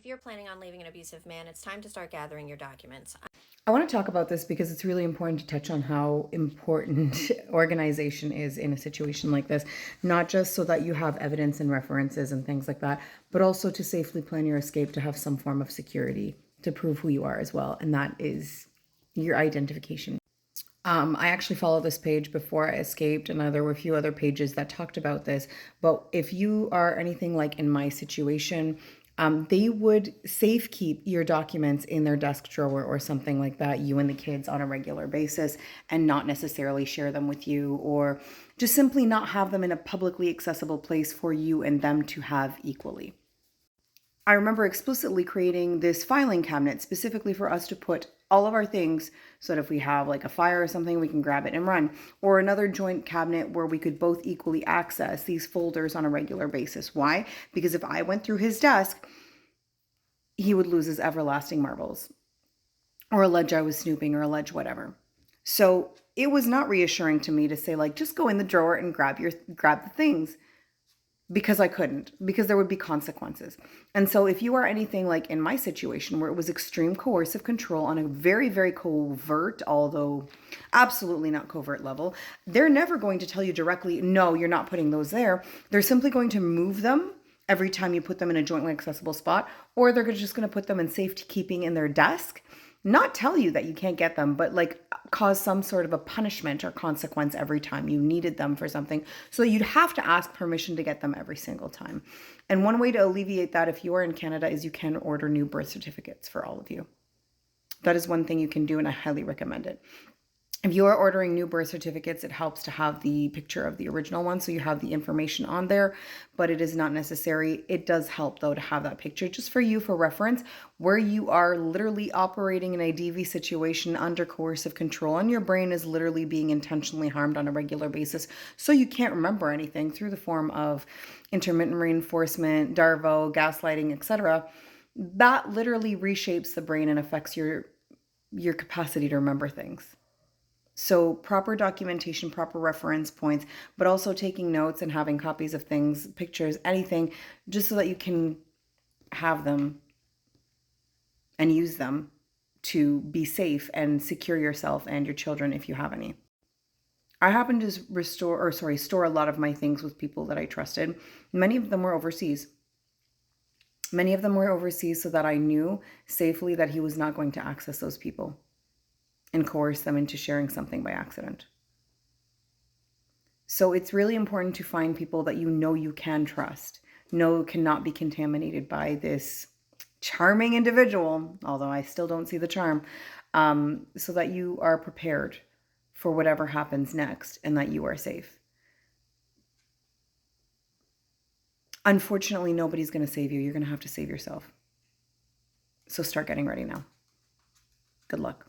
you're planning on leaving an abusive man, it's time to start gathering your documents. I want to talk about this because it's really important to touch on how important organization is in a situation like this, not just so that you have evidence and references and things like that, but also to safely plan your escape, to have some form of security to prove who you are as well. And that is your identification. I actually followed this page before I escaped, and there were a few other pages that talked about this. But if you are anything like in my situation, they would safe keep your documents in their desk drawer or something like that, you and the kids, on a regular basis, and not necessarily share them with you, or just simply not have them in a publicly accessible place for you and them to have equally. I remember explicitly creating this filing cabinet specifically for us to put all of our things so that if we have like a fire or something, we can grab it and run. Or another joint cabinet where we could both equally access these folders on a regular basis. Why? Because if I went through his desk, he would lose his everlasting marbles or allege I was snooping or allege whatever. So it was not reassuring to me to say, like, just go in the drawer and grab the things, because I couldn't, because there would be consequences. And so if you are anything like in my situation, where it was extreme coercive control on a very, very covert, although absolutely not covert level, they're never going to tell you directly, no, you're not putting those there. They're simply going to move them every time you put them in a jointly accessible spot, or they're just going to put them in safekeeping in their desk, not tell you that you can't get them, but like cause some sort of a punishment or consequence every time you needed them for something. So you'd have to ask permission to get them every single time. And one way to alleviate that, if you are in Canada, is you can order new birth certificates for all of you. That is one thing you can do, and I highly recommend it. If you are ordering new birth certificates, it helps to have the picture of the original one, so you have the information on there, but it is not necessary. It does help, though, to have that picture just for you for reference, where you are literally operating in a DV situation under coercive control, and your brain is literally being intentionally harmed on a regular basis, so you can't remember anything through the form of intermittent reinforcement, DARVO, gaslighting, etc. That literally reshapes the brain and affects your capacity to remember things. So proper documentation, proper reference points, but also taking notes and having copies of things, pictures, anything, just so that you can have them and use them to be safe and secure yourself and your children if you have any. I happen to store a lot of my things with people that I trusted. Many of them were overseas. Many of them were overseas so that I knew safely that he was not going to access those people and coerce them into sharing something by accident. So it's really important to find people that you know you can trust, know cannot be contaminated by this charming individual, although I still don't see the charm, so that you are prepared for whatever happens next and that you are safe. Unfortunately, nobody's going to save you. You're going to have to save yourself. So start getting ready now. Good luck.